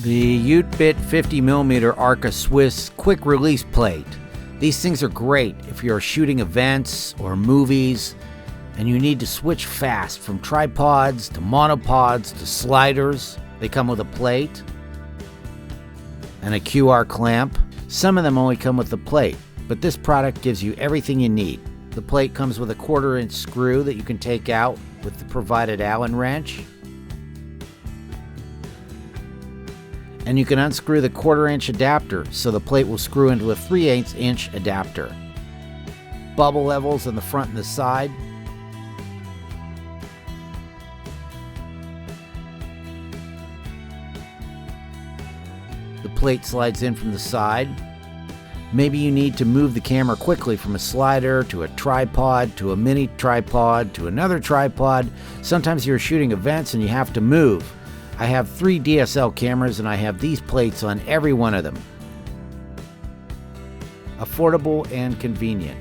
The UTEBIT 50mm Arca Swiss quick release plate. These things are great if you're shooting events or movies and you need to switch fast from tripods to monopods to sliders. They come with a plate and a QR clamp. Some of them only come with the plate, but this product gives you everything you need. The plate comes with a 1/4-inch screw that you can take out with the provided Allen wrench. And you can unscrew the 1/4-inch adapter so the plate will screw into a 3/8-inch adapter. Bubble levels on the front and the side. The plate slides in from the side. Maybe you need to move the camera quickly from a slider to a tripod to a mini tripod to another tripod. Sometimes you're shooting events and you have to move. I have 3 DSL cameras and I have these plates on every one of them. Affordable and convenient.